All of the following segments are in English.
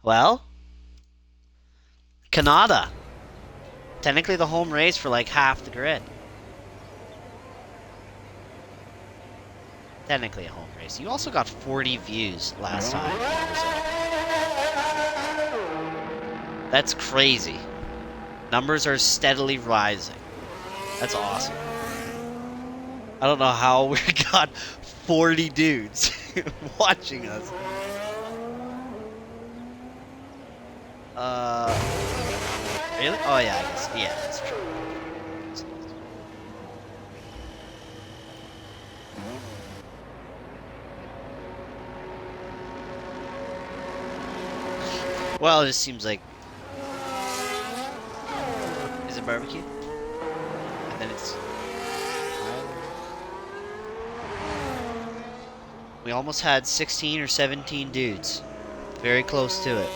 Well, Canada. Technically the home race for like half the grid. Technically a home race. You also got 40 views last time. That's crazy. Numbers are steadily rising. That's awesome. I don't know how we got 40 dudes watching us. Really? Oh yeah, I guess. Yeah, that's true. Well, it just seems like... Is it barbecue? And then it's... We almost had 16 or 17 dudes. Very close to it.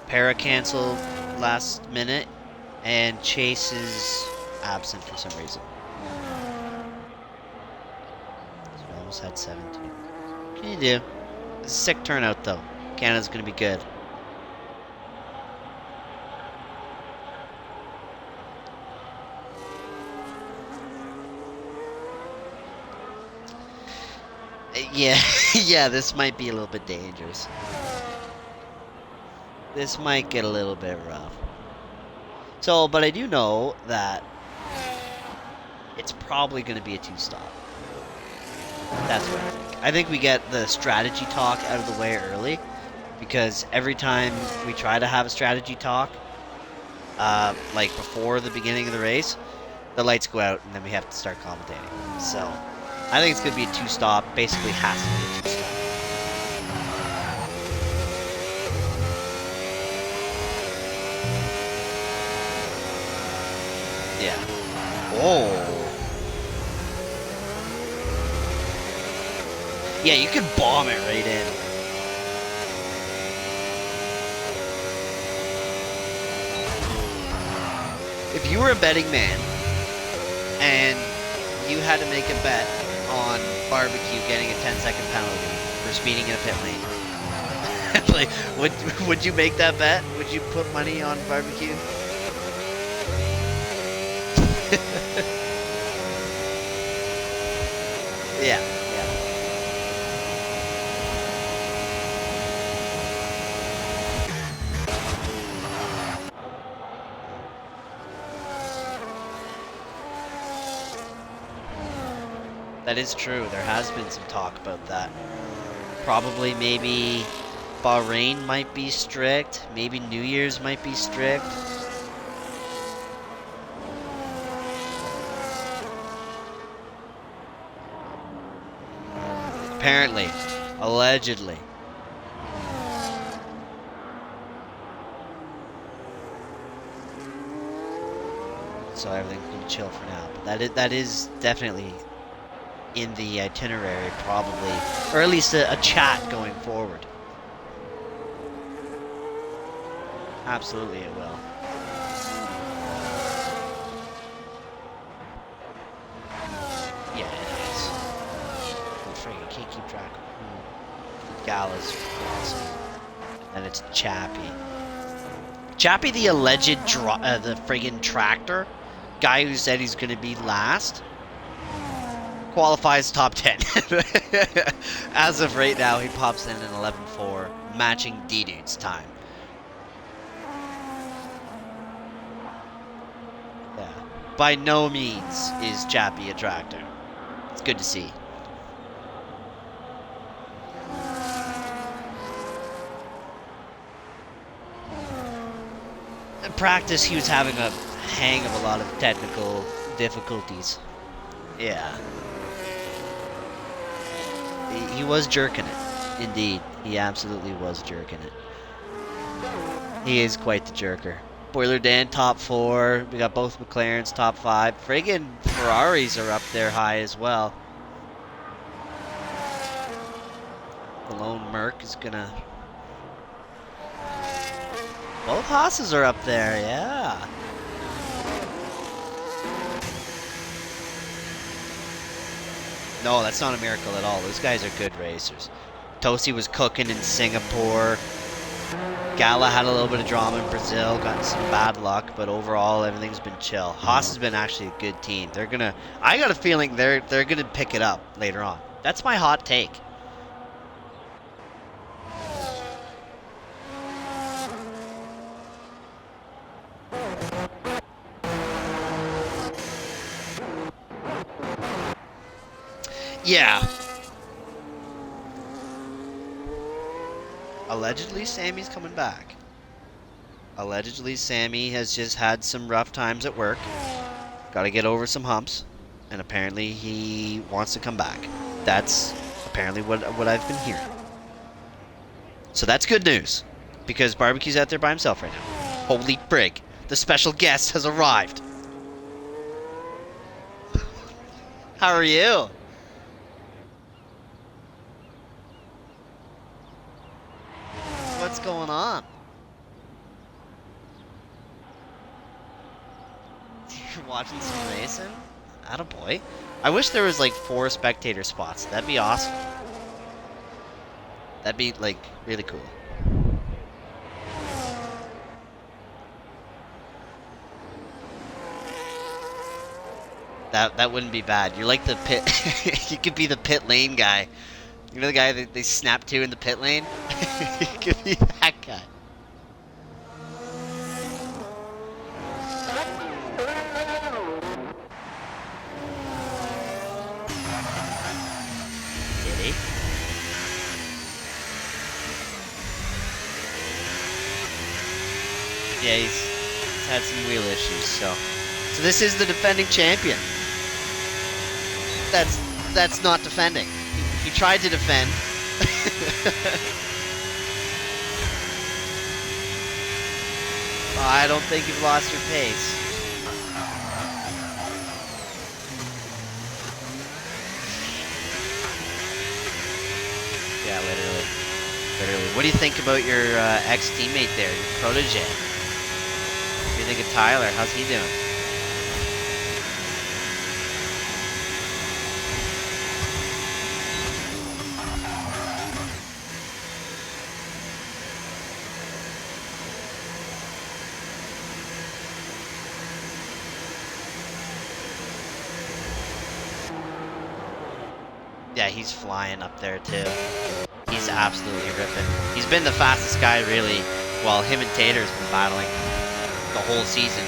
Para canceled last minute, and Chase is absent for some reason. So we almost had 17. What can you do? It's a sick turnout, though. Canada's going to be good. Yeah, yeah, this might be a little bit dangerous. This might get a little bit rough. So, but I do know that it's probably going to be a two-stop. That's what I think. I think we get the strategy talk out of the way early, because every time we try to have a strategy talk, like before the beginning of the race, the lights go out and then we have to start commentating. So, I think it's going to be a two-stop. Basically, has to be a two-stop. Yeah. Oh. Yeah, you could bomb it right in. If you were a betting man and you had to make a bet on barbecue getting a 10-second penalty for speeding in a pit lane, like, would you make that bet? Would you put money on barbecue? Yeah, yeah. That is true. There has been some talk about that. Probably maybe Bahrain might be strict. Maybe New Year's might be strict. Apparently. Allegedly. So everything can be chill for now. But that is definitely in the itinerary, probably. Or at least a chat going forward. Absolutely it will. Yeah, it is. Oh, frig, I can't keep track of who. Gala's awesome. And it's Chappie. Chappie, the alleged the friggin' tractor guy who said he's gonna be last, qualifies top 10. As of right now, he pops in an 11.4, matching D-Dude's time. Yeah. By no means is Chappie a tractor. It's good to see. In practice, he was having a hang of a lot of technical difficulties. Yeah. He was jerking it. Indeed. He absolutely was jerking it. He is quite the jerker. Boiler Dan, top 4. We got both McLarens, top 5. Friggin' Ferraris are up there high as well. The lone Merc is gonna... Both Haas's are up there, yeah. No, that's not a miracle at all. Those guys are good racers. Tosi was cooking in Singapore. Gala had a little bit of drama in Brazil, gotten some bad luck, but overall everything's been chill. Haas has been actually a good team. They're gonna. I got a feeling they're gonna pick it up later on. That's my hot take. Yeah. Allegedly, Sammy's coming back. Allegedly, Sammy has just had some rough times at work. Got to get over some humps, and apparently he wants to come back. That's apparently what I've been hearing. So that's good news, because Barbecue's out there by himself right now. Holy frig, the special guest has arrived. How are you? What's going on? You're watching some racing? Attaboy. I wish there was like 4 spectator spots. That'd be awesome. That'd be like really cool. That wouldn't be bad. You're like the pit. You could be the pit lane guy. You know the guy that they snap to in the pit lane? You could be that guy. Did he? Yeah, he's had some wheel issues, so this is the defending champion. That's not defending. He tried to defend. I don't think you've lost your pace. Yeah, literally. What do you think about your ex-teammate there, your protege? What do you think of Tyler? How's he doing? Yeah, he's flying up there too. He's absolutely ripping. He's been the fastest guy really, while him and Tater's been battling the whole season.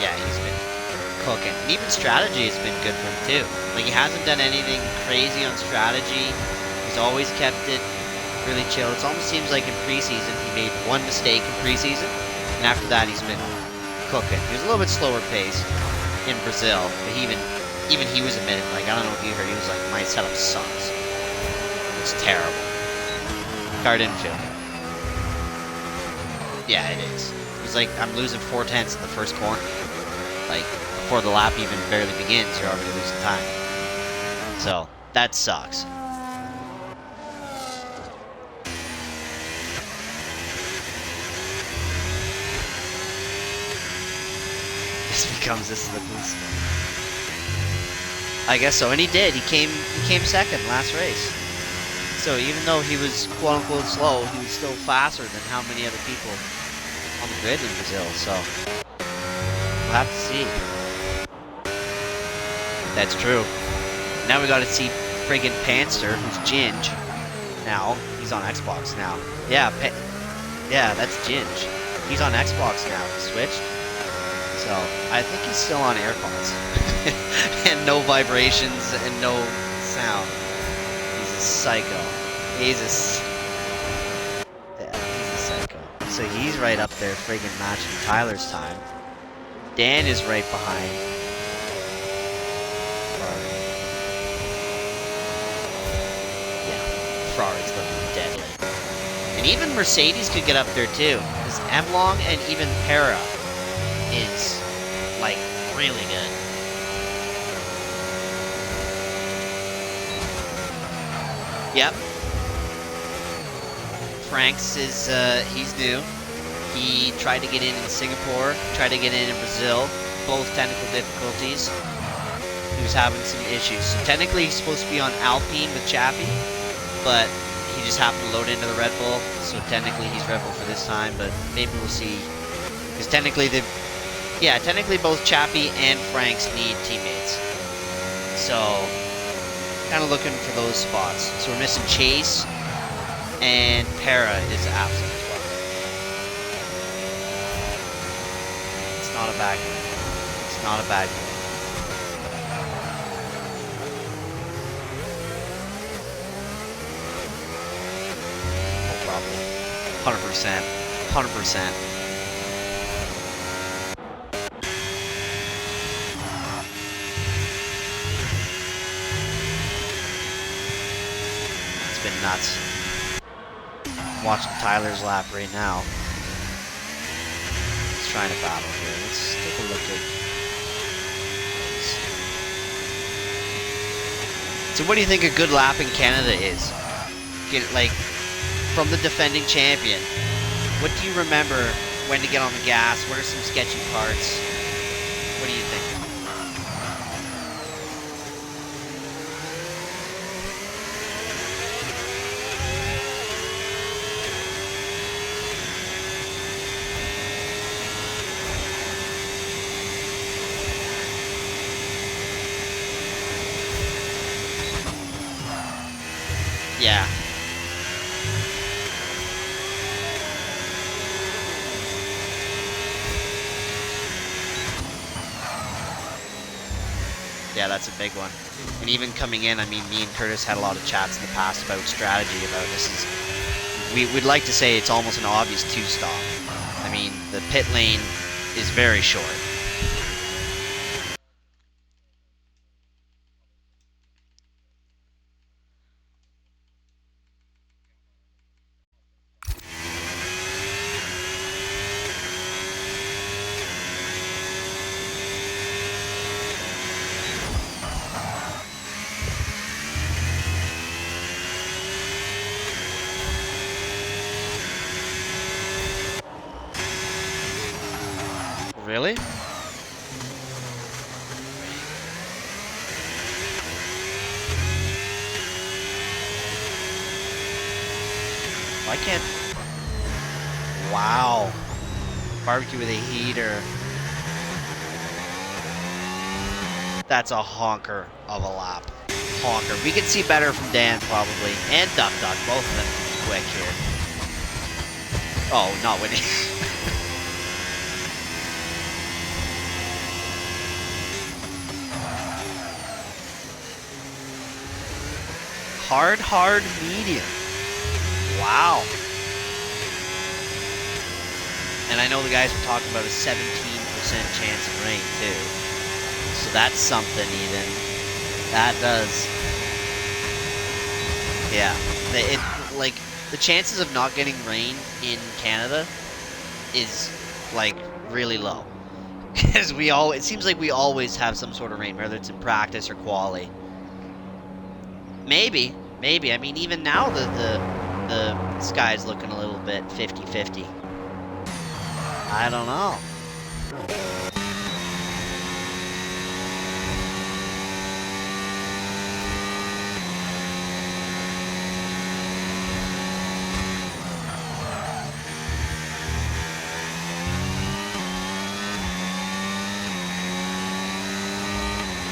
Yeah, he's been cooking. And even strategy has been good for him too. Like, he hasn't done anything crazy on strategy. He's always kept it really chill. It almost seems like in preseason he made one mistake in preseason, and after that he's been cooking. He was a little bit slower paced in Brazil, but even he was admitting, like, I don't know if you heard, he was like, my setup sucks. It's terrible. Car didn't feel good. Yeah, it is. He's like, I'm losing 4/10 in the first corner. Like, before the lap even barely begins, you're already losing time. So, that sucks. This is the policeman. I guess so, and he did. He came second last race. So even though he was quote unquote slow, he was still faster than how many other people on the grid in Brazil. So we'll have to see. That's true. Now we got to see friggin' Panster, who's Ginge. Now he's on Xbox now. Yeah, that's Ginge. He's on Xbox now. He switched. So, I think he's still on AirPods. And no vibrations and no sound. He's a psycho. He's a psycho. So he's right up there friggin' matching Tyler's time. Dan is right behind. Ferrari's looking deadly. And even Mercedes could get up there too. Because Emlong and even Para is, like, really good. Yep. Franks is, he's new. He tried to get in Singapore, tried to get in Brazil. Both technical difficulties. he was having some issues. So technically he's supposed to be on Alpine with Chappie, but he just happened to load into the Red Bull. So technically he's Red Bull for this time, but maybe we'll see. Because technically technically both Chappie and Franks need teammates. So kind of looking for those spots. So we're missing Chase, and Para is absent as well. It's not a bad move. It's not a bad move. No problem. 100%. 100%. It's been nuts. I'm watching Tyler's lap right now. He's trying to battle here. Let's take a look at. So, what do you think a good lap in Canada is? Like, from the defending champion, what do you remember when to get on the gas? What are some sketchy parts? What do you think? Yeah. Yeah, that's a big one. And even coming in, I mean, me and Curtis had a lot of chats in the past about strategy, about this is... We'd like to say it's almost an obvious two-stop. I mean, the pit lane is very short. Really? Why can't... Wow. Barbecue with a heater. That's a honker of a lap. Honker. We could see better from Dan, probably. And Duck Duck. Both of them quick here. Oh, not winning. Hard, medium. Wow. And I know the guys were talking about a 17% chance of rain, too. So that's something, even. That does. Yeah. Like, the chances of not getting rain in Canada is, like, really low. Because it seems like we always have some sort of rain, whether it's in practice or quali. Maybe. I mean, even now the sky's looking a little bit 50-50. I don't know.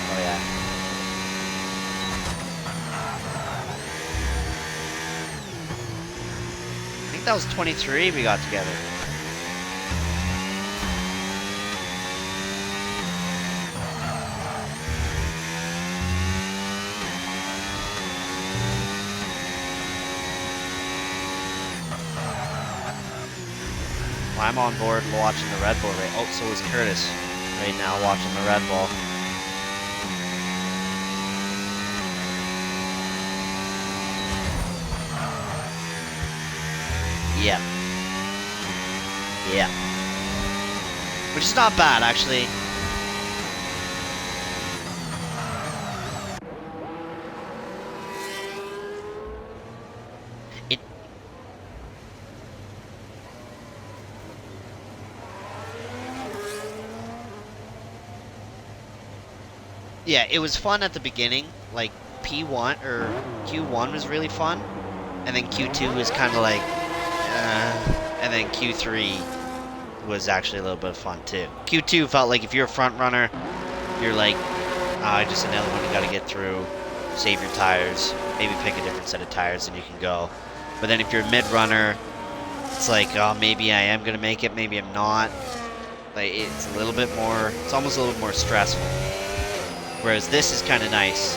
Oh yeah. I think that was 23 we got together. Well, I'm on board watching the Red Bull right. Oh, so is Curtis right now watching the Red Bull. Yeah. Yeah. Which is not bad, actually. Yeah, it was fun at the beginning. Like P1 or Q1 was really fun, and then Q2 was kind of like, and then Q3 was actually a little bit of fun too. Q2 felt like if you're a front runner, you're like, just another one you got to get through, save your tires, maybe pick a different set of tires and you can go. But then if you're a mid runner, it's like, oh, maybe I am gonna make it, maybe I'm not. Like it's a little bit more, it's almost a little bit more stressful. Whereas this is kind of nice.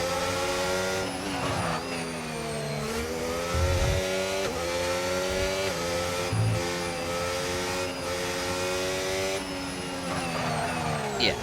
Yeah.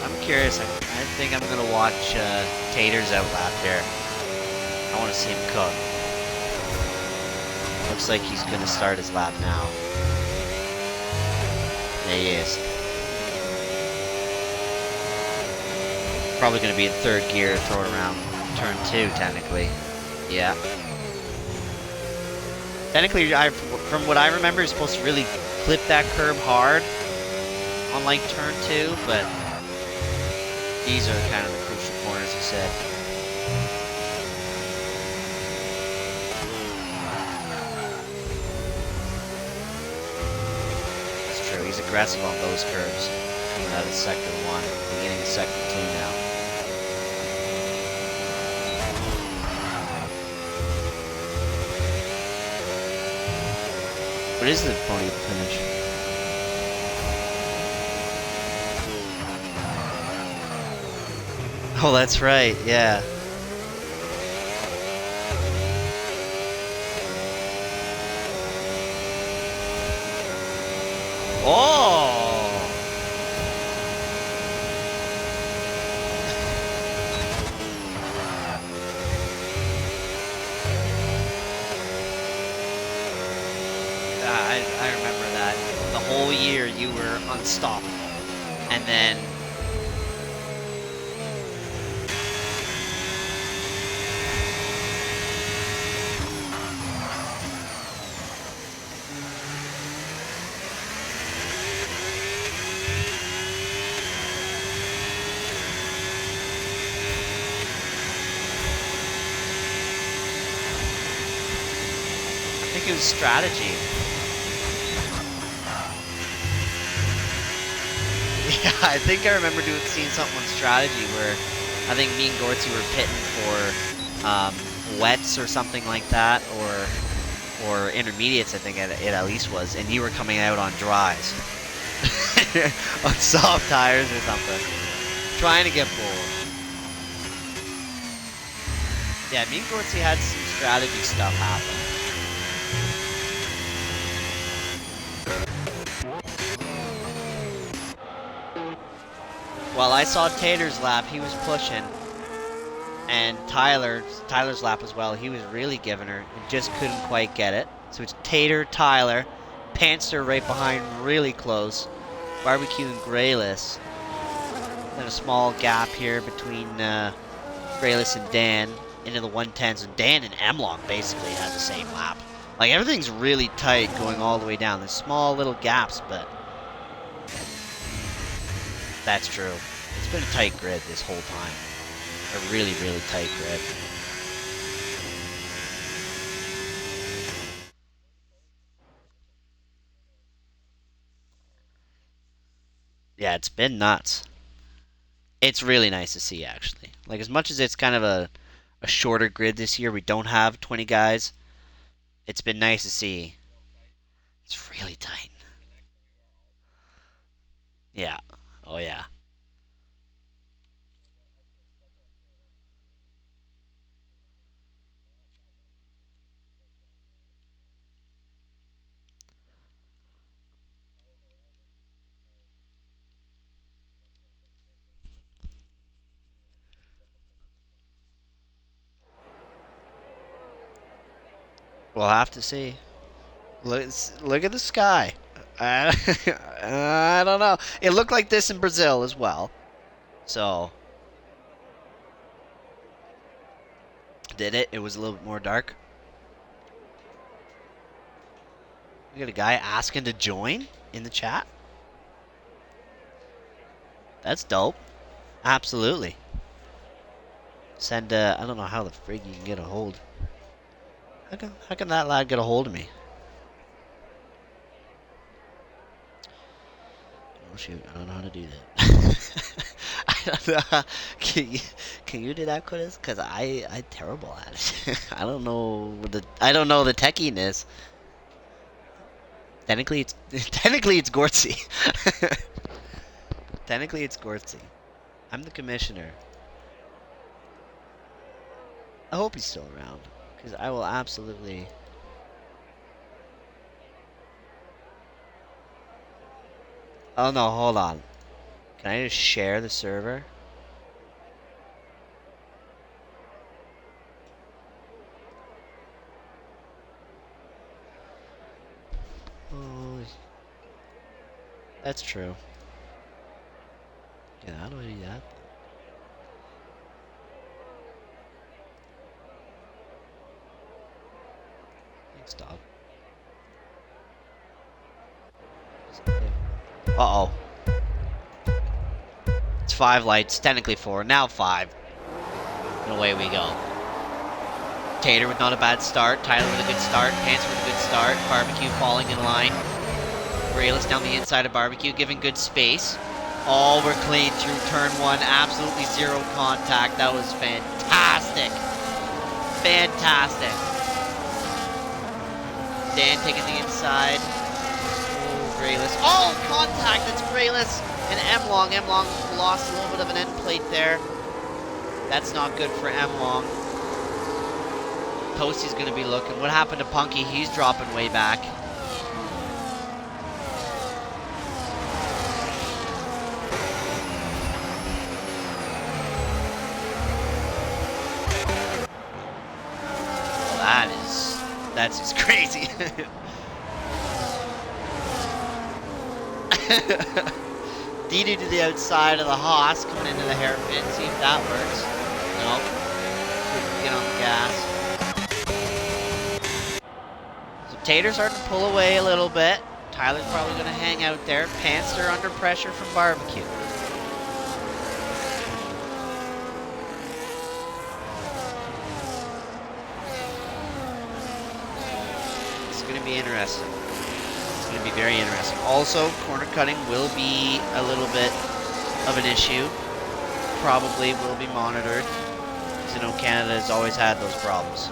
I'm curious. I think I'm gonna watch Tater's outlap here. I want to see him cook. Looks like he's gonna start his lap now. There he is. Probably gonna be in third gear, throw it around turn 2, technically. Yeah. Technically, from what I remember, you're supposed to really clip that curb hard on like turn 2, but these are kind of the crucial corners, he said. It's true, he's aggressive on those curves. Coming out of sector 1, beginning of sector 2 now. What is the podium finish? Oh, that's right, yeah. Oh! I remember that. The whole year you were unstoppable. And then I think it was strategy. Yeah, I think I remember seeing something on strategy where I think me and Gortzy were pitting for wets or something like that, or intermediates. I think it at least was, and you were coming out on dries, on soft tires or something, trying to get bold. Yeah, me and Gortzy had some strategy stuff happen. While I saw Tater's lap, he was pushing, and Tyler's lap as well. He was really giving her, and just couldn't quite get it. So it's Tater, Tyler, Pantster right behind, really close. Barbecue and Grayless. Then a small gap here between Grayless and Dan into the 110s, and Dan and Emlock basically had the same lap. Like everything's really tight going all the way down. There's small little gaps, but that's true. It's been a tight grid this whole time. A really, really tight grid. Yeah, it's been nuts. It's really nice to see, actually. Like, as much as it's kind of a shorter grid this year, we don't have 20 guys. It's been nice to see. It's really tight. Yeah. Oh, yeah. We'll have to see. Look at the sky. I, I don't know. It looked like this in Brazil as well. So, did it? It was a little bit more dark. We got a guy asking to join in the chat. That's dope. Absolutely. Send, I don't know how the frig you can get a hold. How can that lad get a hold of me? Oh shoot, I don't know how to do that. I don't know. Can you do that, Curtis? Cause I'm terrible at it. I don't know the techiness. Technically it's Gortzy. Technically it's Gortzy. I'm the commissioner. I hope he's still around, because I will absolutely. Oh no, hold on. Can I just share the server? Oh, that's true. Yeah, how do I do that? Thanks, dog. Uh-oh. It's 5 lights, technically 4, now 5. And away we go. Tater with not a bad start, Tyler with a good start, Pants with a good start, Barbecue falling in line. Rayless down the inside of Barbecue, giving good space. Oh, we're clean through turn 1, absolutely zero contact. That was fantastic. Fantastic. Dan taking the inside. Oh, Grayless. Oh, contact! That's Grayless and M-Long. M-Long lost a little bit of an end plate there. That's not good for M-Long. Toasty's going to be looking. What happened to Punky? He's dropping way back. Well, that's just crazy. DD to the outside of the Haas, coming into the hairpin. See if that works. Nope. Get on the gas. So Tater's starting to pull away a little bit. Tyler's probably going to hang out there. Pantster under pressure from Barbecue. It's going to be interesting. It's going to be very interesting. Also, corner cutting will be a little bit of an issue. Probably will be monitored. Because, you know, Canada has always had those problems.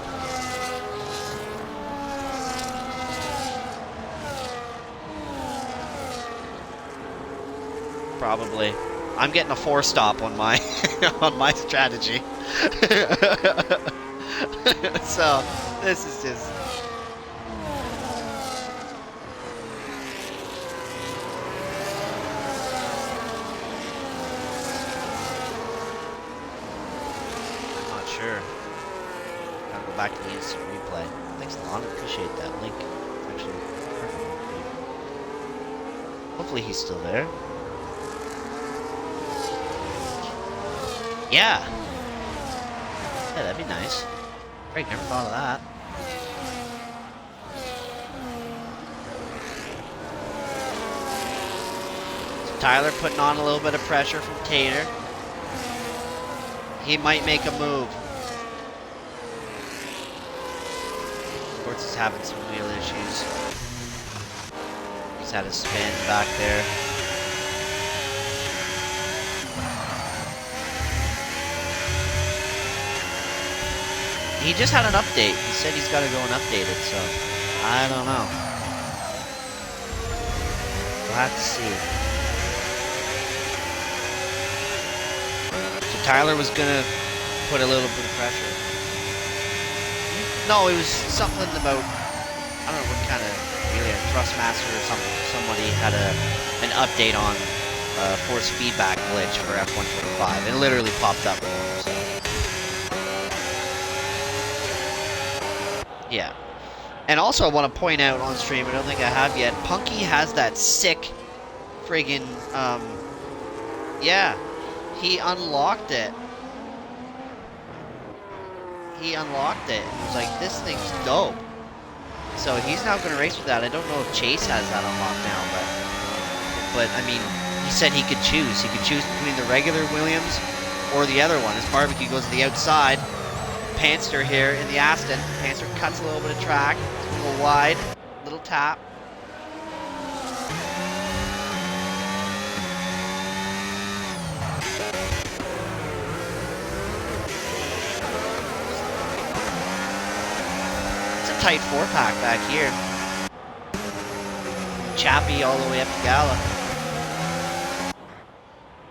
Probably. I'm getting a 4-stop on my on my strategy. So this is just. I'm not sure. Gotta go back to the instant replay. Thanks, Lon. Appreciate that link. Actually, perfect. Hopefully he's still there. Yeah. Yeah, that'd be nice. Greg never thought of that. So Tyler putting on a little bit of pressure from Tater. He might make a move. Sports is having some wheel issues. He's had a spin back there. He just had an update. He said he's got to go and update it, so I don't know. We'll have to see. So Tyler was gonna put a little bit of pressure. No, it was something about, I don't know what kind of, really a Thrustmaster or something. Somebody had an update on force feedback glitch for F125. It literally popped up. So. Yeah. And also, I want to point out on stream, I don't think I have yet, Punky has that sick friggin', yeah, he unlocked it. He unlocked it and was like, this thing's dope. So he's now going to race with that. I don't know if Chase has that unlocked now, but I mean, he said he could choose. He could choose between the regular Williams or the other one. His barbecue goes to the outside. Panster here in the Aston. Panster cuts a little bit of track. It's a little wide. Little tap. It's a tight 4-pack back here. Chappie all the way up to Gala.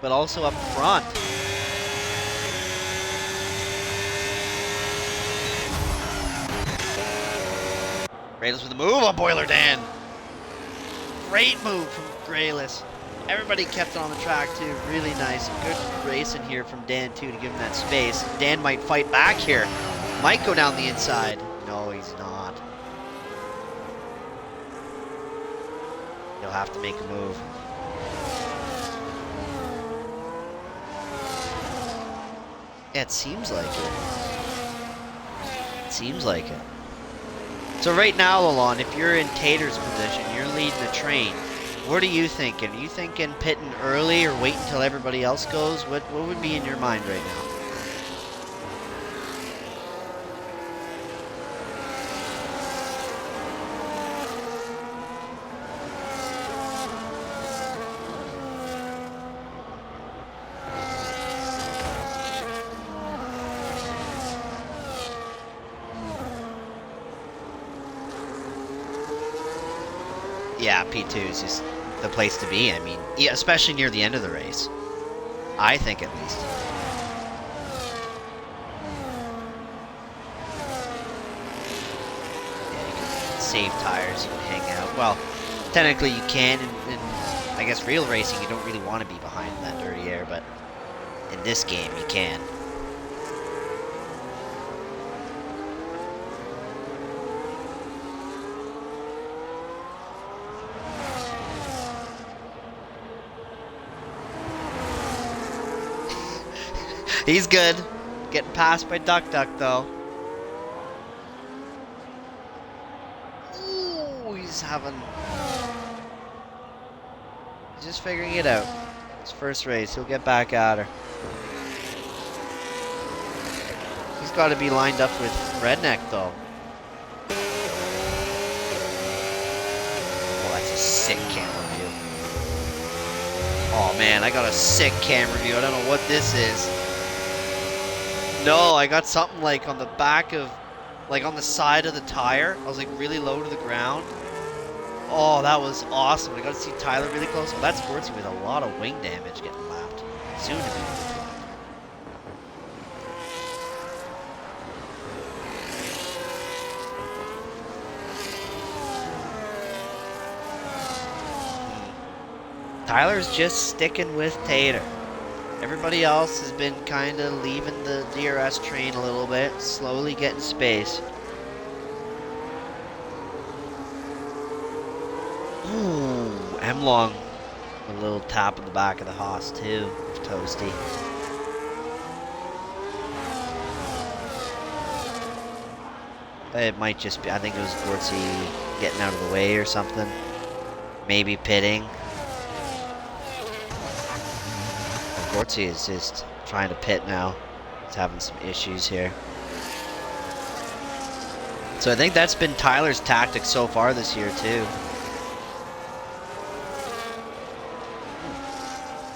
But also up front. Grayless with a move on Boiler Dan. Great move from Grayless. Everybody kept it on the track too. Really nice. Good racing here from Dan too to give him that space. Dan might fight back here. Might go down the inside. No, he's not. He'll have to make a move. Yeah, it seems like it. It seems like it. So right now, Lalon, if you're in Tater's position, you're leading the train. What are you thinking? Are you thinking pitting early or wait until everybody else goes? What would be in your mind right now? Yeah, P2 is just the place to be. I mean, yeah, especially near the end of the race. I think, at least. Yeah, you can save tires, you can hang out. Well, technically you can, in I guess real racing you don't really want to be behind in that dirty air, but in this game you can. He's good. Getting passed by Duck Duck, though. Ooh, he's just figuring it out. His first race. He'll get back at her. He's got to be lined up with Redneck, though. Oh, that's a sick camera view. Oh, man, I got a sick camera view. I don't know what this is. No, I got something like on the back of, like on the side of the tire. I was like really low to the ground. Oh, that was awesome. I got to see Tyler really close. Oh, that's Gortsy with a lot of wing damage getting lapped. Soon to be. Tyler's just sticking with Tater. Everybody else has been kind of leaving the DRS train a little bit, slowly getting space. Ooh, M-Long, a little tap in the back of the Haas too, of Toasty. It might just be, I think it was Gortsy getting out of the way or something. Maybe pitting. Gortsy is just trying to pit now. He's having some issues here. So I think that's been Tyler's tactic so far this year too.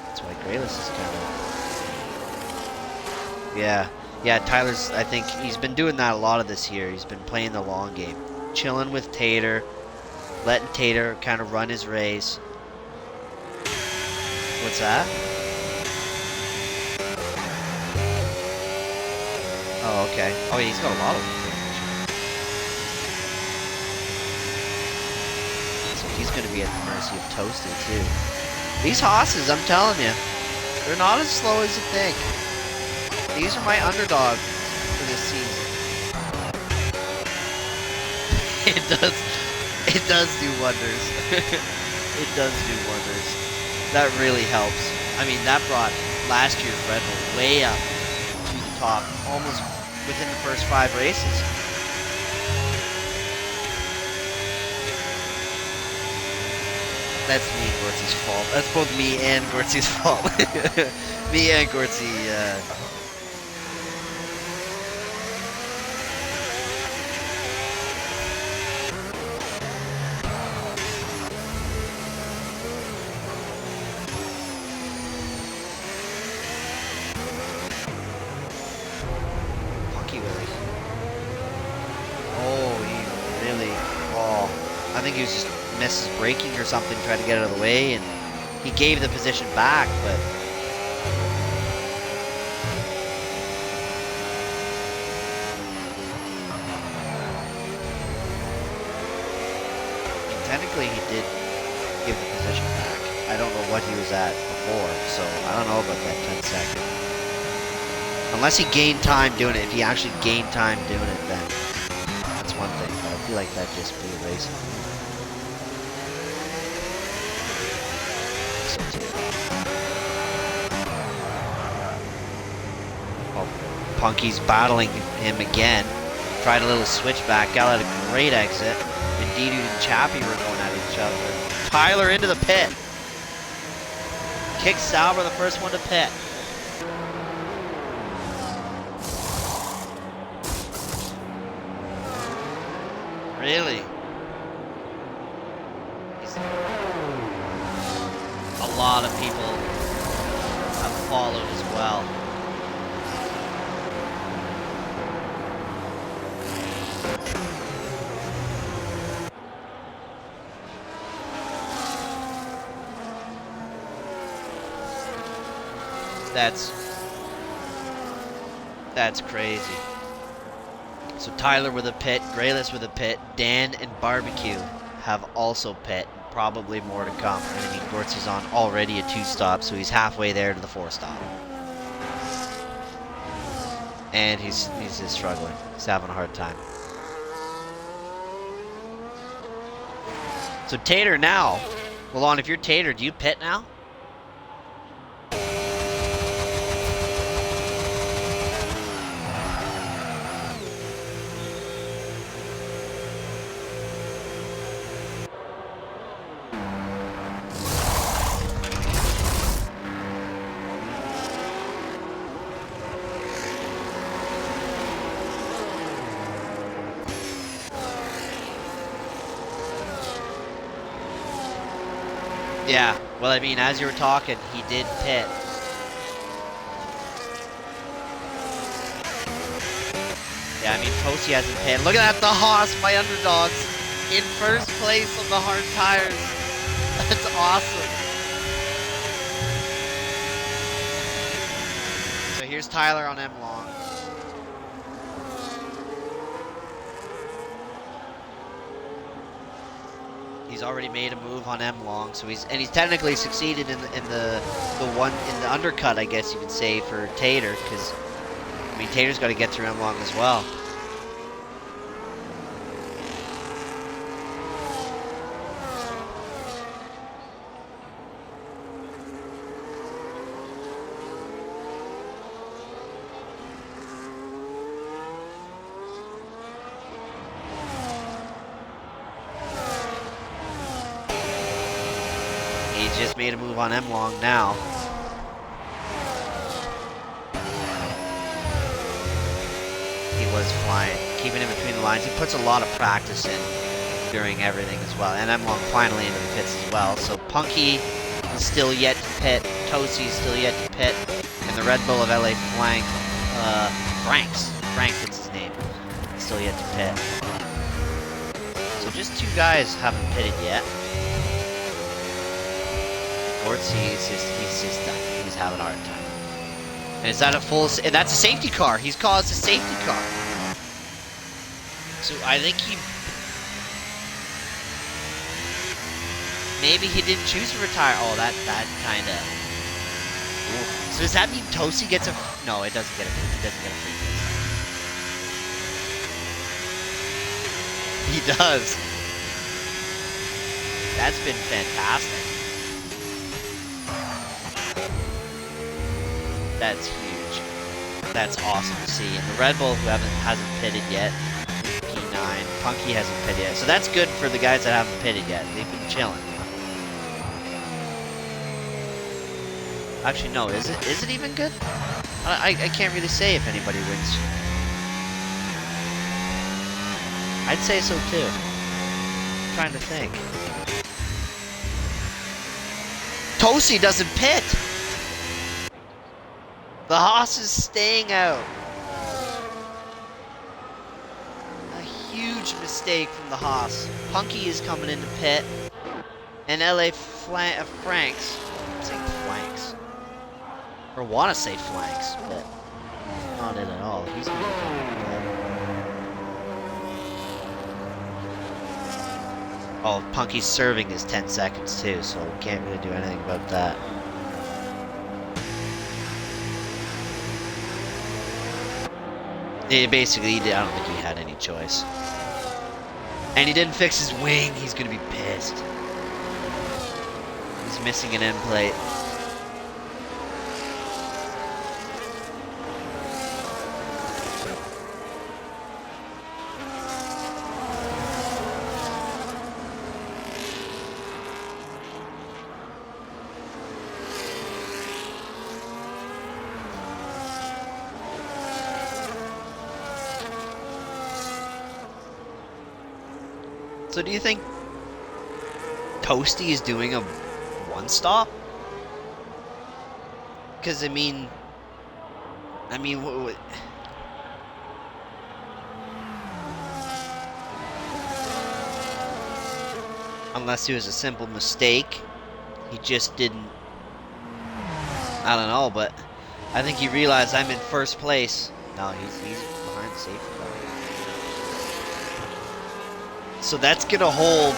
That's why Grayless is kind of... Yeah, Tyler's, I think he's been doing that a lot of this year. He's been playing the long game. Chilling with Tater. Letting Tater kind of run his race. What's that? Oh, okay. Oh, yeah, he's got a lot of them. So he's going to be at the mercy of Toasty, too. These Haas's, I'm telling you, they're not as slow as you think. These are my underdogs for this season. It does do wonders. It does do wonders. That really helps. I mean, that brought last year's Red Bull way up to the top, almost within the first 5 races. That's me and Gortzy's fault. That's both me and Gortzy's fault. Me and Gortzy, I think he was just misses braking or something, tried to get out of the way, and he gave the position back, but technically he did give the position back. I don't know what he was at before, so I don't know about that 10 second. Unless he gained time doing it. If he actually gained time doing it, then that's one thing, but I feel like that'd just be a race. Punky's battling him again. Tried a little switchback. Got a great exit. And Didu and Chappie were going at each other. Tyler into the pit. Kicks Sauber, the first one to pit. Really? A lot of people have followed as well. That's crazy. So Tyler with a pit, Grayless with a pit, Dan and Barbecue have also pit, probably more to come. I mean, Gortzy's on already a 2-stop, so he's halfway there to the 4-stop. And he's just struggling. He's having a hard time. So Tater now. Well, on if you're Tater, do you pit now? Yeah, well, I mean, as you were talking, he did pit. Yeah, I mean, Tosi hasn't pit. Look at that, the Haas, my underdogs, in first place on the hard tires. That's awesome. So here's Tyler on M-Long. He's already made a move on M-Long, so he's technically succeeded in the undercut, I guess you could say, for Tater, because I mean Tater's got to get through M-Long as well. Just made a move on M-Long now. He was flying, keeping in between the lines. He puts a lot of practice in during everything as well. And M-Long finally into the pits as well. So Punky is still yet to pit. Tosi is still yet to pit. And the Red Bull of LA Frank, it's his name, still yet to pit. So just 2 guys haven't pitted yet. Gortzy, he's just done. He's having a hard time. And is that a full... And that's a safety car. He's caused a safety car. So I think he... Maybe he didn't choose to retire. Oh, that kind of... So does that mean Tosi gets a... No, it doesn't get a free. He doesn't get a free He does. That's been fantastic. That's huge. That's awesome to see. And the Red Bull who hasn't pitted yet, P9, Punky hasn't pitted yet. So that's good for the guys that haven't pitted yet. They've been chilling. Actually, no. Is it even good? I can't really say if anybody wins. I'd say so too. I'm trying to think. Tosi doesn't pit. The Haas is staying out. A huge mistake from the Haas. Punky is coming into pit. And LA Franks. I'm saying flanks. Or want to say flanks, but not it at all. He's going to be coming into pit. Oh, Punky's serving is 10 seconds too, so we can't really do anything about that. Yeah, basically, I don't think he had any choice. And he didn't fix his wing, he's gonna be pissed. He's missing an end plate. So do you think Toasty is doing a one-stop? Because, I mean, unless it was a simple mistake, he just didn't, I don't know, but I think he realized I'm in first place. No, he's behind the safety car. So that's gonna hold.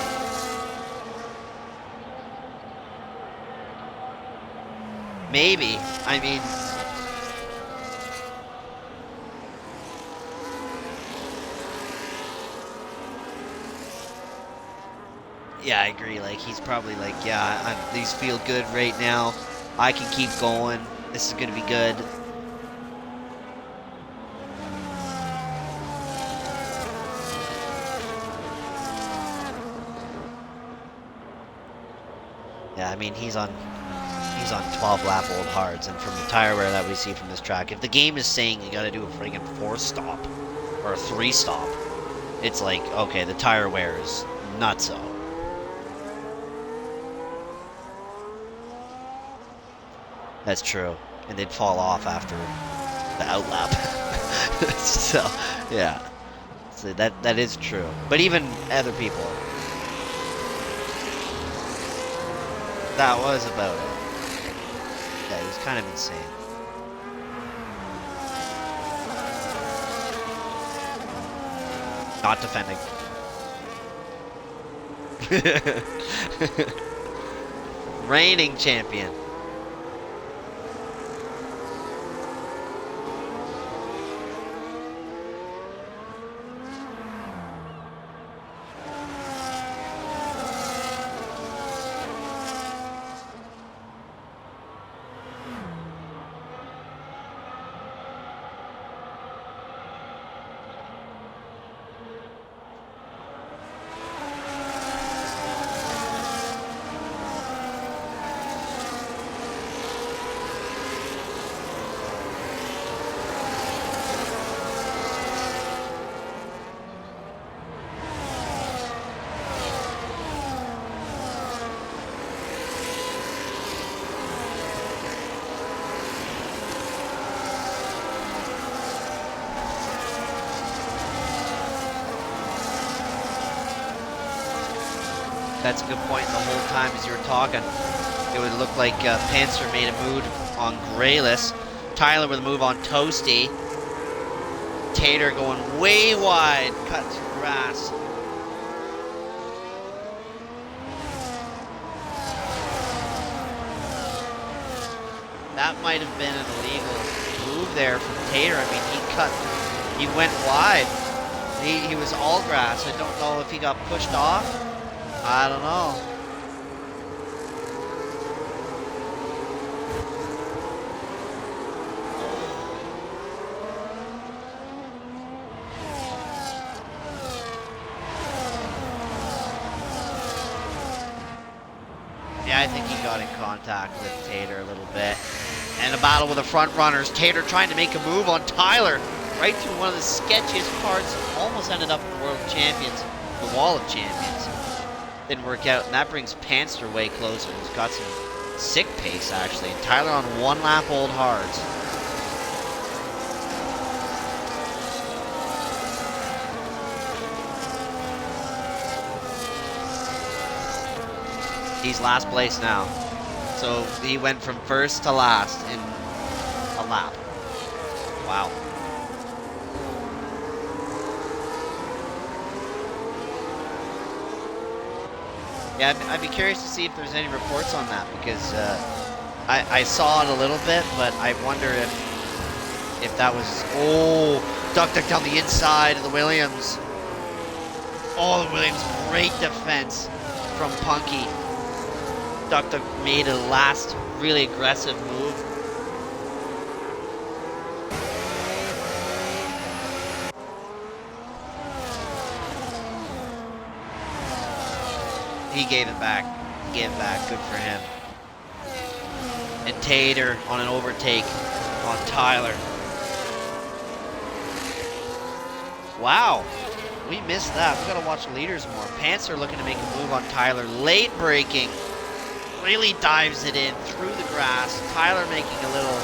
Maybe. I mean, yeah, I agree. Like, he's probably like, yeah, these feel good right now. I can keep going. This is gonna be good. Yeah, I mean, he's on 12 lap old hards, and from the tire wear that we see from this track, if the game is saying you gotta do a friggin' 4-stop or a 3-stop, it's like, okay, the tire wear is nutso. That's true, and they'd fall off after the outlap. So, yeah, so that is true. But even other people. That was about it. Yeah, he was kind of insane. Not defending. Reigning champion. That's a good point. The whole time as you were talking, it would look like Panzer made a move on Grayless. Tyler with a move on Toasty. Tater going way wide, cut to grass. That might have been an illegal move there from Tater. I mean, he went wide. He was all grass. I don't know if he got pushed off. I don't know. Yeah, I think he got in contact with Tater a little bit. And a battle with the front runners. Tater trying to make a move on Tyler. Right through one of the sketchiest parts. Almost ended up in the World Champions. The Wall of Champions. Didn't work out. And that brings Panster way closer. He's got some sick pace, actually. And Tyler on one lap old hards. He's last place now. So he went from first to last in a lap. Wow. Yeah, I'd be curious to see if there's any reports on that, because I saw it a little bit, but I wonder if that was... Oh, duck down the inside of the Williams. Oh, the Williams, great defense from Punky. Duck made a last really aggressive move. He gave it back. He gave it back. Good for him. And Tater on an overtake on Tyler. Wow. We missed that. We gotta watch leaders more. Panzer looking to make a move on Tyler. Late braking. Really dives it in through the grass. Tyler making a little...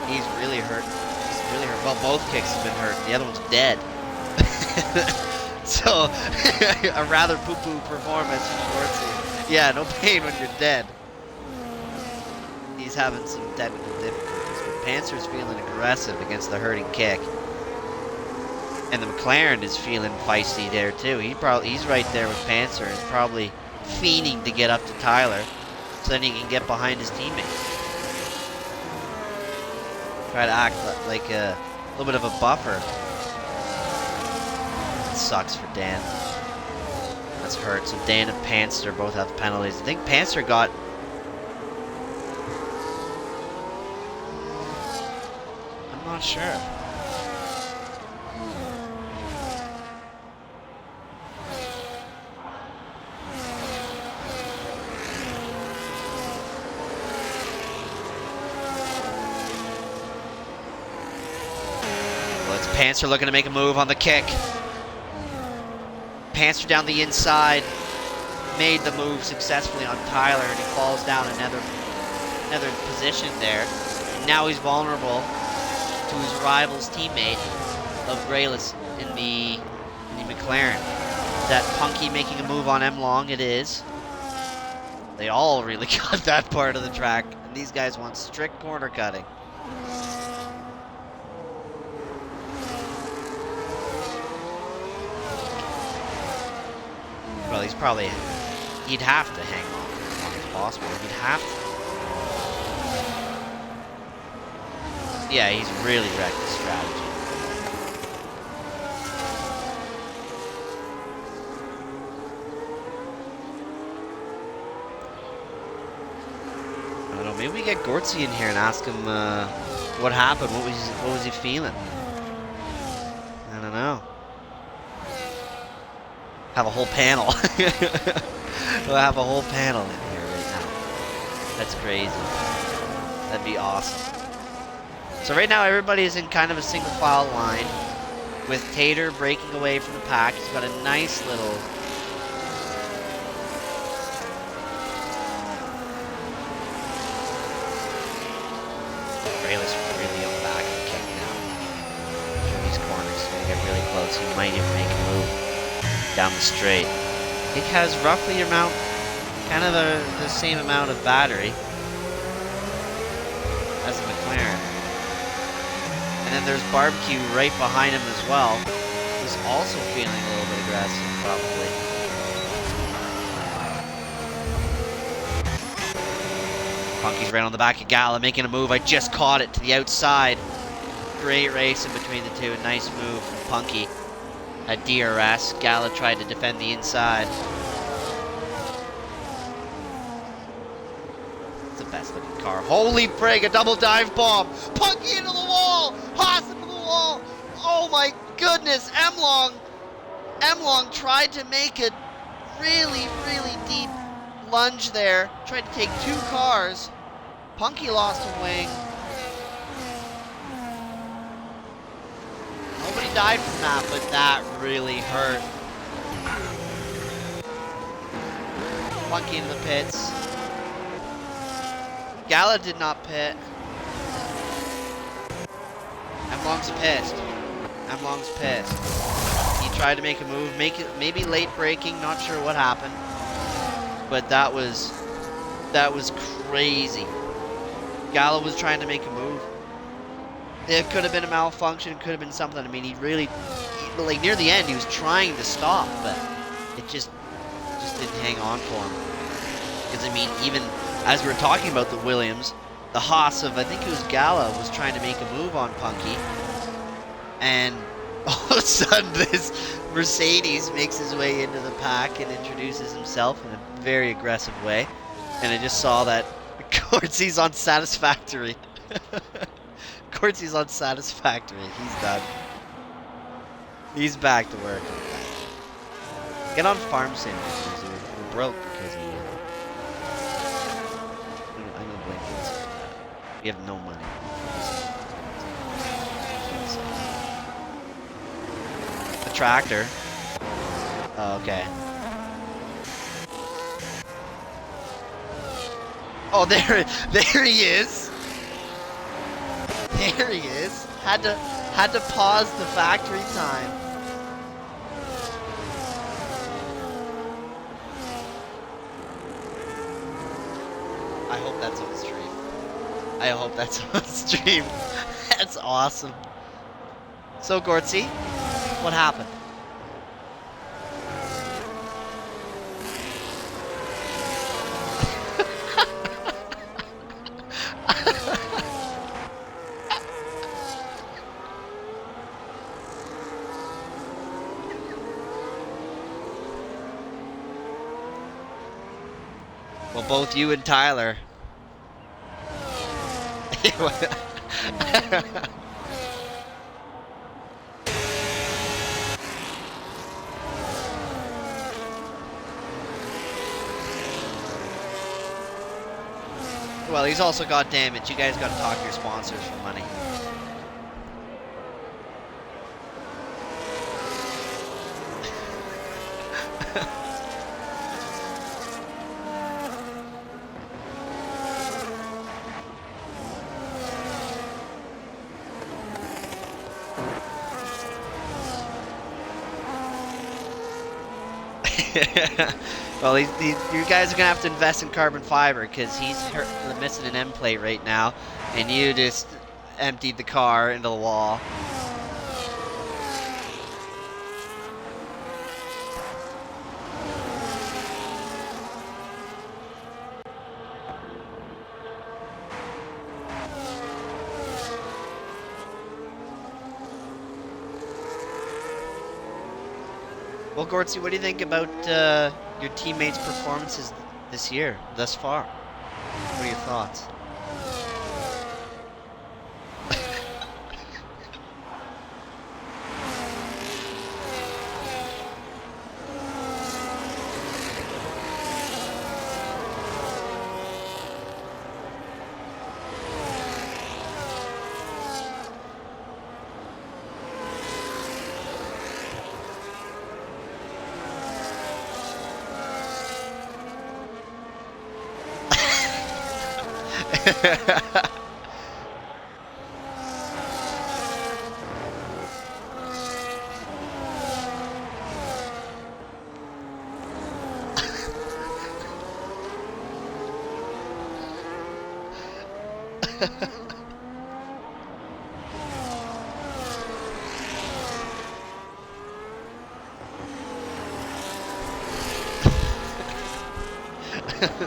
He's really hurt. He's really hurt. Well, both kicks have been hurt. The other one's dead. So, a rather poo-poo performance from Schwartzy. Yeah, no pain when you're dead. He's having some technical difficulties, but Panzer's feeling aggressive against the hurting kick. And the McLaren is feeling feisty there too. He's right there with Panzer and probably fiending to get up to Tyler so then he can get behind his teammate. Try to act like a little bit of a buffer. It sucks for Dan. That's hurt. So Dan and Panzer both have penalties. I think Panzer got... I'm not sure. Panzer looking to make a move on the kick. Panzer down the inside. Made the move successfully on Tyler, and he falls down another position there. And now he's vulnerable to his rival's teammate of Graylis in the McLaren. Is that Punky making a move on M Long? It is. They all really got that part of the track, and these guys want strict corner cutting. Well, he'd have to hang on as long as possible. He'd have to. Yeah, he's really wrecked the strategy. I don't know, maybe we get Gortzy in here and ask him what happened, what was he feeling? I don't know. Have a whole panel. We'll have a whole panel in here right now. That's crazy. That'd be awesome. So right now everybody is in kind of a single file line with Tater breaking away from the pack. He's got a nice little... Graylis really on the back of the kick now. Through these corners, he's going to get really close. He might even make a move down the straight. It has roughly kind of the same amount of battery as the McLaren. And then there's Barbecue right behind him as well, who's also feeling a little bit aggressive, probably. Punky's right on the back of Gala, making a move. I just caught it to the outside. great race in between the two. Nice move from Punky at DRS. Gala tried to defend the inside. It's the best looking car. Holy frig, a double dive bomb. Punky into the wall. Haas into the wall. Oh my goodness. Emlong tried to make a really, really deep lunge there. Tried to take two cars. Punky lost a wing. Nobody died from that, but that really hurt. Punky in the pits. Gala did not pit. Emlong's pissed. Emlong's pissed. He tried to make a move, maybe late braking, not sure what happened. But that was crazy. Gala was trying to make a move. It could have been a malfunction, could have been something. I mean, like near the end, he was trying to stop, but it just didn't hang on for him. Because, I mean, even as we were talking about the Williams, the Haas of, I think it was Gala, was trying to make a move on Punky. And all of a sudden, this Mercedes makes his way into the pack and introduces himself in a very aggressive way. And I just saw that Cortsy's on satisfactory. Cortsy's on satisfactory. He's done. He's back to work. Get on farm sim. We're broke because he. I know Blake is. We have no money. A tractor. Oh, okay. Oh, there he is. There he is. Had to pause the factory time. I hope that's on stream. I hope that's on stream. That's awesome. So, Gortsy, what happened? Well, both you and Tyler. Well, he's also got damage. You guys got to talk to your sponsors for money. Well, you guys are going to have to invest in carbon fiber because he's missing an end plate right now, and you just emptied the car into the wall. Well, Gortsy, what do you think about your teammates' performances this year, thus far? What are your thoughts?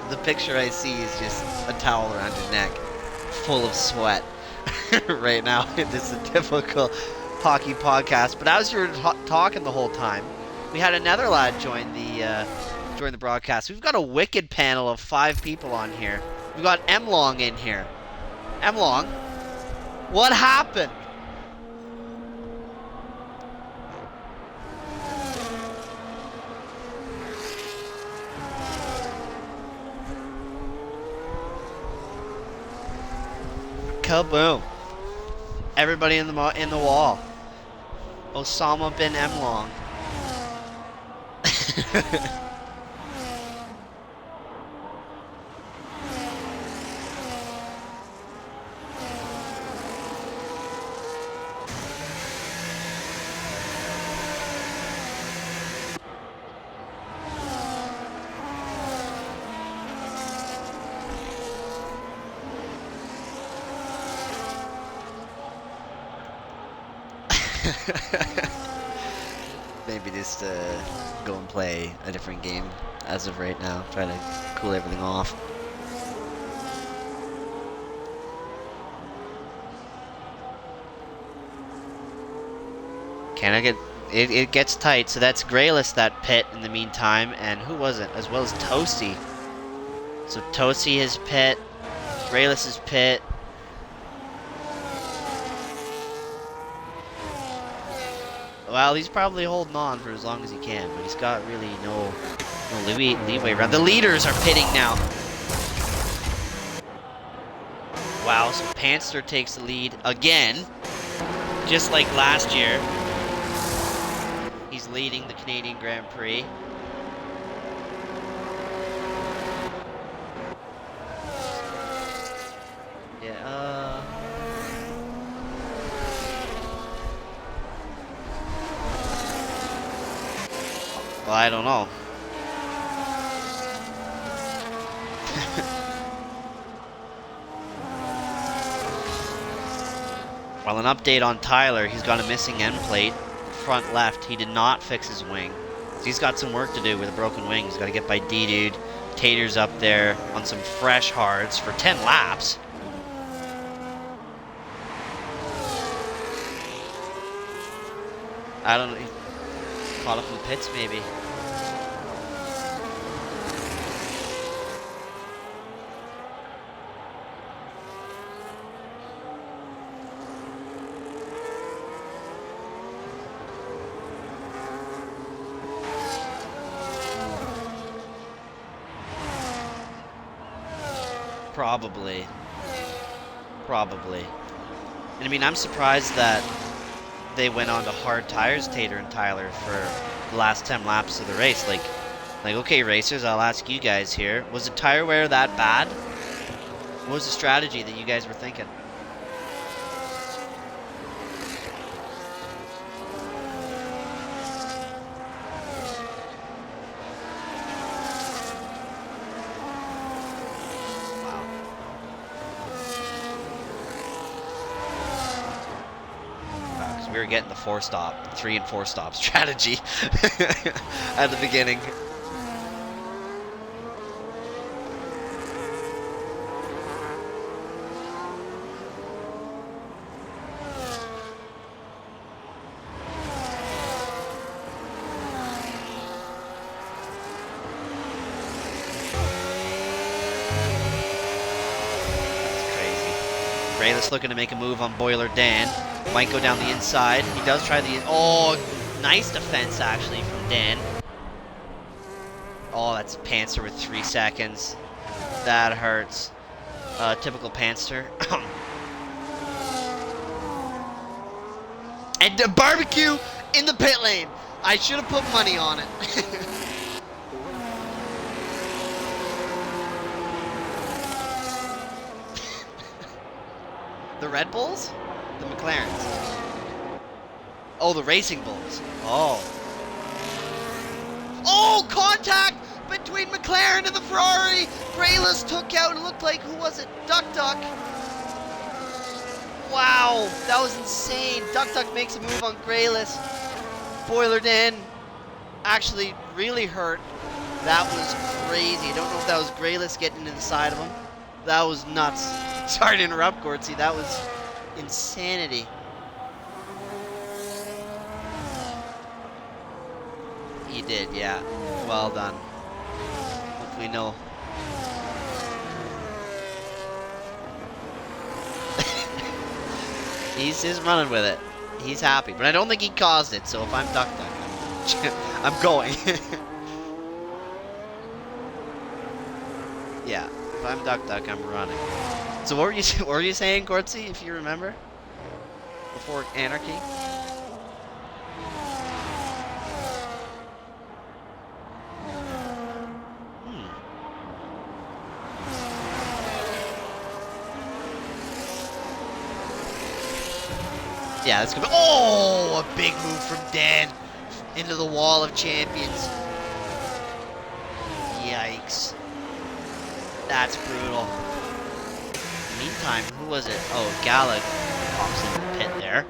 The picture I see is just a towel around your neck, full of sweat. right now. This is a typical hockey podcast. But as you were talking the whole time, we had another lad join the broadcast. We've got a wicked panel of 5 people on here. We've got M-Long in here. M-Long, what happened? Kaboom! Everybody in the wall. Osama bin M-Long. Maybe just go and play a different game as of right now. Try to cool everything off. Can I get... It gets tight, so that's Grayless that pit in the meantime, and who was it? As well as Toasty. So Toasty his pit, Grayless his pit. Well, he's probably holding on for as long as he can, but he's got really no leeway around. The leaders are pitting now. Wow, so Panster takes the lead again, just like last year. He's leading the Canadian Grand Prix. Yeah, well, I don't know. Well, an update on Tyler. He's got a missing end plate, front left. He did not fix his wing. So he's got some work to do with a broken wing. He's got to get by D-Dude. Tater's up there on some fresh hards for 10 laps. I don't know. Caught up in the pits, maybe. Probably. And I mean, I'm surprised that they went on to hard tires, Tater and Tyler, for the last 10 laps of the race. Like, okay, racers, I'll ask you guys here. Was the tire wear that bad? What was the strategy that you guys were thinking? We were getting the 3 and 4 stop strategy at the beginning. That's crazy. Grayless looking to make a move on Boiler Dan. Might go down the inside. He does try the... Oh, nice defense, actually, from Dan. Oh, that's Panzer with 3 seconds. That hurts. Typical Panzer. And the barbecue in the pit lane. I should have put money on it. The Red Bulls? The McLarens. Oh, the Racing Bulls. Oh. Oh, contact between McLaren and the Ferrari. Grayless took out, and looked like, who was it? Duck. Wow, that was insane. Duck makes a move on Grayless. Boiler Dan actually really hurt. That was crazy. I don't know if that was Grayless getting into the side of him. That was nuts. Sorry to interrupt, Gordsey. That was Insanity. He did, yeah. Well done. Hopefully no. He's just running with it. He's happy, but I don't think he caused it. So if I'm duck, I'm going. Yeah, if I'm duck, I'm running. So what were you saying, Cortsy? If you remember, before anarchy. Yeah, that's gonna be. Oh, a big move from Dan into the wall of champions. Yikes. That's brutal. Meantime, who was it? Oh, Gallagher pops in the pit there.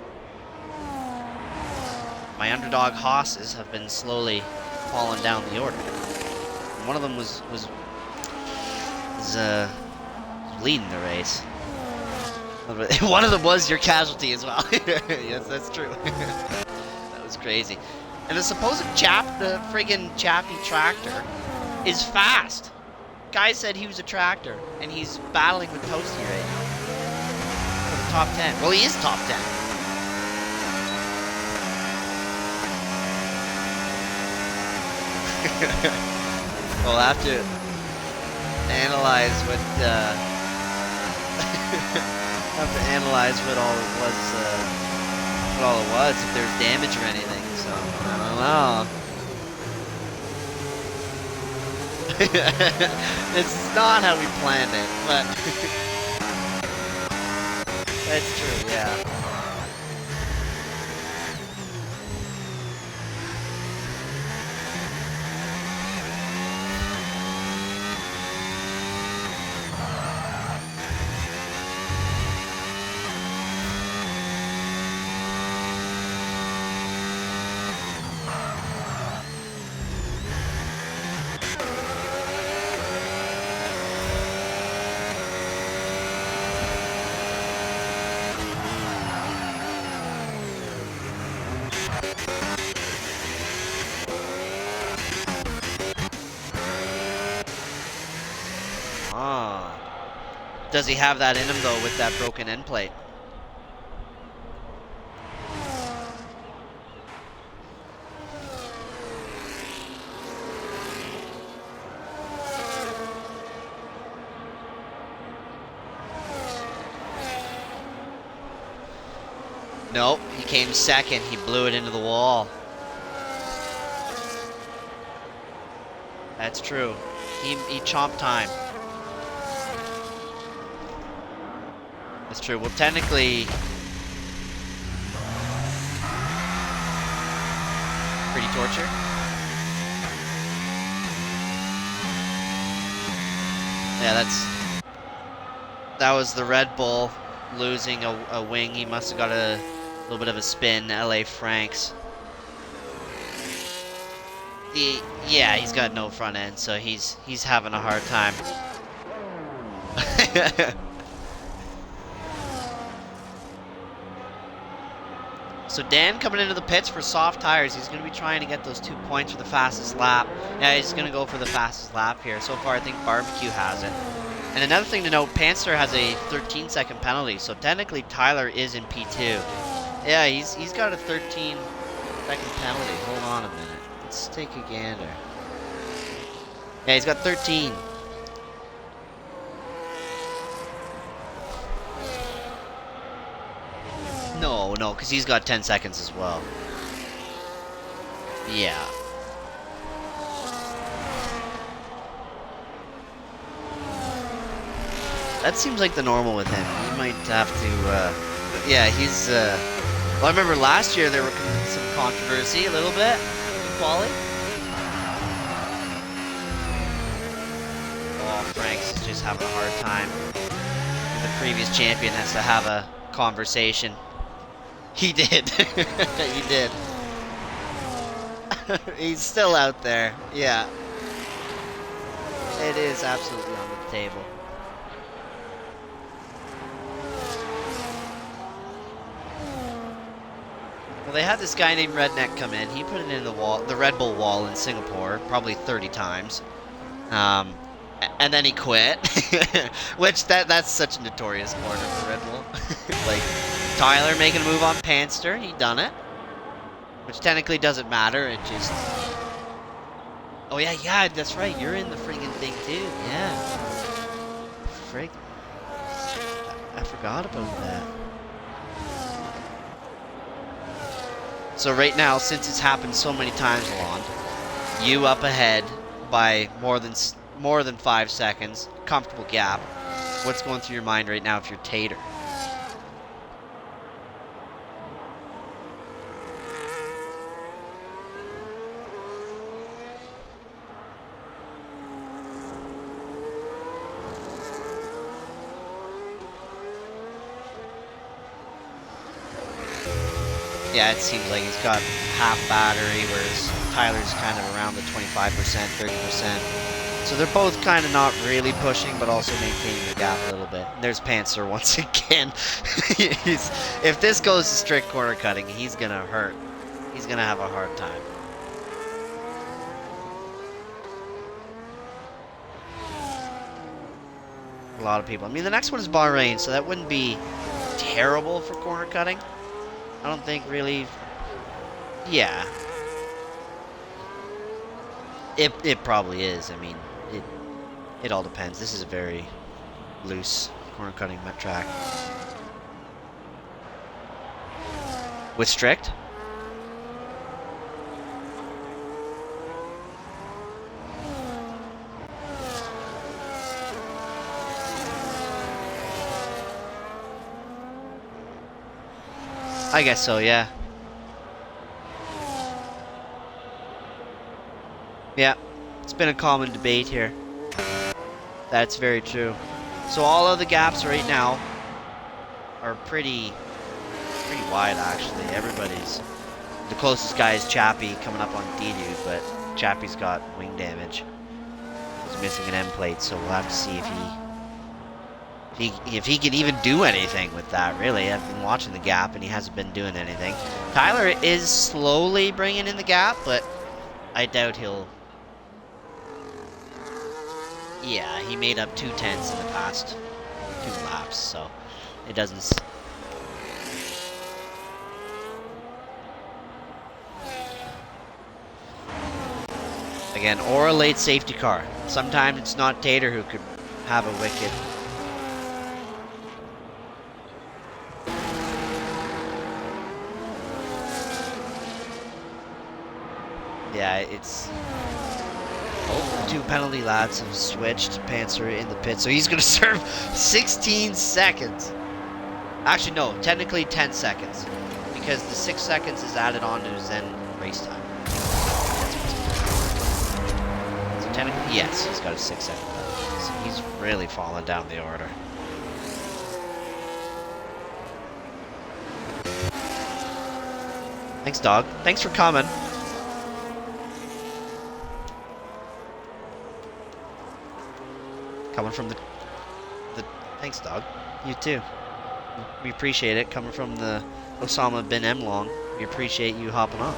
My underdog Hosses have been slowly falling down the order. And one of them was leading the race. One of them was your casualty as well. Yes, that's true. That was crazy. And the supposed the friggin' Chappie tractor is fast. Guy said he was a tractor, and he's battling with Toasty right now for the top 10. Well, he is top 10. We'll have to analyze what what all it was, if there's damage or anything. So I don't know. It's not how we planned it, but that's true, yeah. Does he have that in him, though, with that broken end plate? Nope, he came second. He blew it into the wall. That's true. He chomped time. That's true. Well, technically, pretty torture. Yeah, that was the Red Bull losing a wing. He must have got a little bit of a spin. LA Franks. Yeah, he's got no front end, so he's having a hard time. So Dan coming into the pits for soft tires. He's going to be trying to get those 2 points for the fastest lap. Yeah, he's going to go for the fastest lap here. So far, I think Barbecue has it. And another thing to note, Panzer has a 13-second penalty. So technically, Tyler is in P2. Yeah, he's got a 13-second penalty. Hold on a minute. Let's take a gander. Yeah, he's got 13. No, because he's got 10 seconds as well. Yeah. That seems like the normal with him. He might have to, yeah, he's, well, I remember last year there were some controversy a little bit in quali. Oh, Frank's just having a hard time. The previous champion has to have a conversation. He did. He did. He's still out there. Yeah. It is absolutely on the table. Well, they had this guy named Redneck come in. He put it in the Red Bull wall in Singapore, probably 30 times. And then he quit, which that's such a notorious corner for Red Bull. Like Tyler making a move on Panster, he done it, which technically doesn't matter. It just, oh yeah, that's right. You're in the friggin' thing too. Yeah, frig. I forgot about that. So right now, since it's happened so many times, Alon, you up ahead by more than 5 seconds, comfortable gap. What's going through your mind right now if you're Tater? Yeah, it seems like he's got half battery, whereas Tyler's kind of around the 25%, 30%. So they're both kind of not really pushing, but also maintaining the gap a little bit. And there's Panzer once again. If this goes to strict corner cutting, he's going to hurt. He's going to have a hard time. A lot of people. I mean, the next one is Bahrain, so that wouldn't be terrible for corner cutting. I don't think really. Yeah. It probably is. I mean, it all depends. This is a very loose corner cutting track. With strict? I guess so, yeah. Yeah, it's been a common debate here. That's very true. So all of the gaps right now are pretty wide, actually. Everybody's... The closest guy is Chappie coming up on D-Dude, but Chappie's got wing damage. He's missing an end plate, so we'll have to see if he can even do anything with that, really. I've been watching the gap, and he hasn't been doing anything. Tyler is slowly bringing in the gap, but I doubt he'll... Yeah, he made up 2 tenths in the past 2 laps, so it doesn't... Again, or a late safety car. Sometimes it's not Tater who could have a wicked... Yeah, it's... Oh, 2 penalty lads have switched. Panzer in the pit, so he's going to serve 16 seconds. Actually, no, technically 10 seconds. Because the 6 seconds is added on to his end race time. So technically, yes, he's got a 6-second penalty. So he's really fallen down the order. Thanks, dog. Thanks for coming. Coming from the thanks, dog. You too. We appreciate it. Coming from the Osama bin Emlong, we appreciate you hopping on.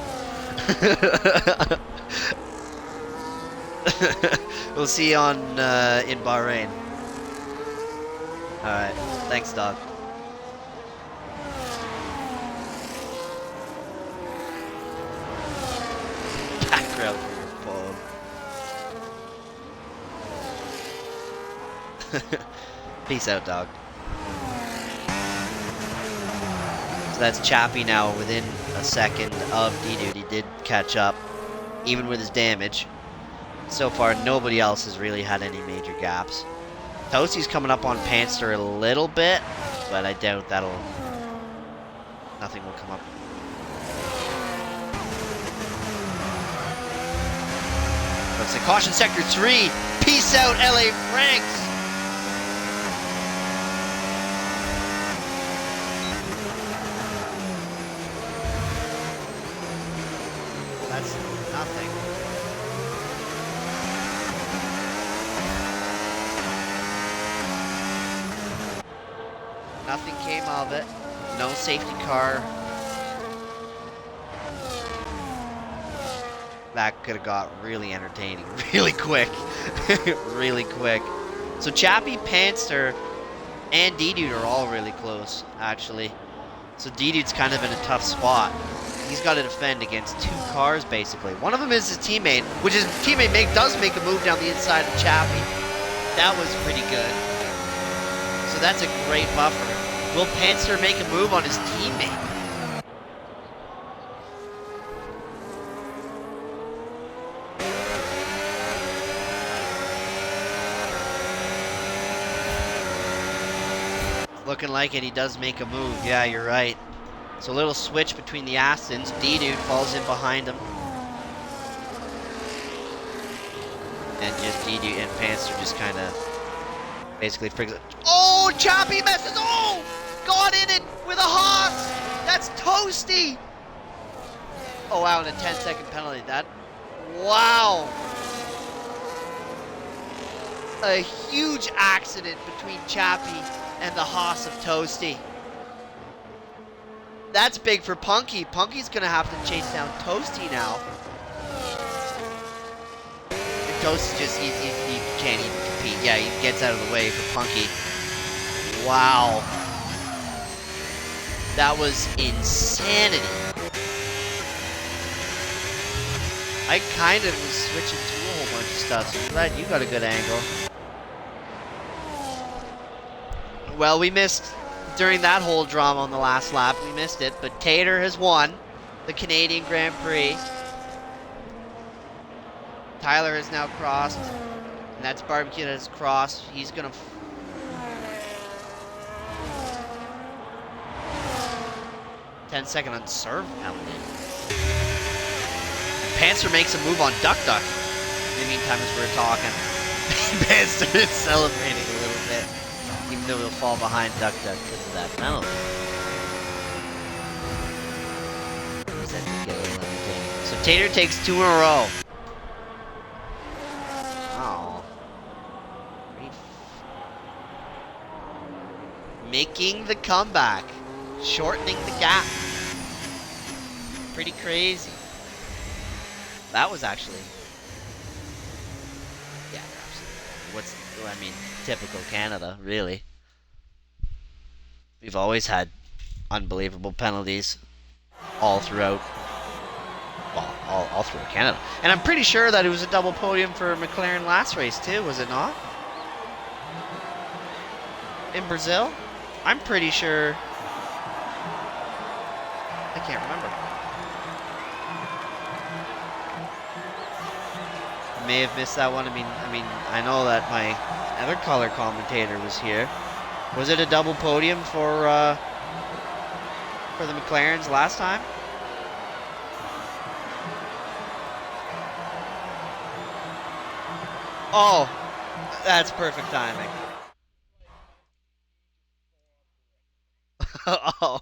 We'll see you on in Bahrain. All right. Thanks, dog. Background for your phone. Peace out, dog. So that's Chappie now within a second of D-Dude. He did catch up, even with his damage. So far, nobody else has really had any major gaps. Toasty's coming up on Panster a little bit, but I doubt that'll... Nothing will come up. Looks like caution sector 3. Peace out, LA Franks. That's nothing. Nothing came of it. No safety car. that could have got really entertaining really quick. Really quick. So Chappie, Panster, and D-Dude are all really close, actually. So D-Dude's kind of in a tough spot. He's got to defend against two cars, basically. One of them is his teammate, which his teammate does make a move down the inside of Chappie. That was pretty good. So that's a great buffer. Will Panzer make a move on his teammate? Looking like it, he does make a move. Yeah, you're right. So a little switch between the Astons. D-Dude falls in behind him. And just D-Dude and Panzer just kind of basically figures it. Oh, Chappie messes. Oh! Got in it with a Haas! That's toasty! Oh, wow, and a 10-second penalty. That. Wow! A huge accident between Chappie and the Haas of Toasty. That's big for Punky. Punky's gonna have to chase down Toasty now. And Toasty just, he can't even compete. Yeah, he gets out of the way for Punky. Wow. That was insanity. I kind of was switching to a whole bunch of stuff, so I'm glad you got a good angle. Well, we missed, during that whole drama on the last lap, we missed it, but Tater has won the Canadian Grand Prix. Tyler has now crossed, and that's Barbecue that has crossed. He's gonna... 10-second unserved penalty. Panzer makes a move on Duck Duck. In the meantime, as we're talking, Panzer is celebrating a little bit, even though he'll fall behind Duck Duck because of that penalty. So Tater takes 2 in a row. Oh. Making the comeback. Shortening the gap. Pretty crazy. That was actually... Yeah, absolutely. I mean, typical Canada, really. We've always had unbelievable penalties all throughout, well, all throughout Canada. And I'm pretty sure that it was a double podium for McLaren last race too, was it not? In Brazil? I'm pretty sure. I can't remember. May have missed that one. I mean, I know that my other color commentator was here. Was it a double podium for the McLarens last time? Oh, that's perfect timing. Oh.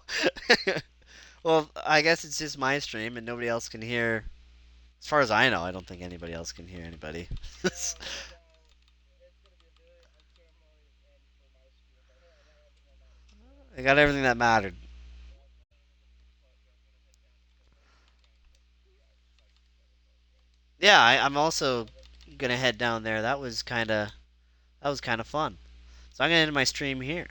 Well, I guess it's just my stream and nobody else can hear. As far as I know, I don't think anybody else can hear anybody. I got everything that mattered. Yeah, I'm also gonna head down there. That was kind of fun. So I'm gonna end my stream here.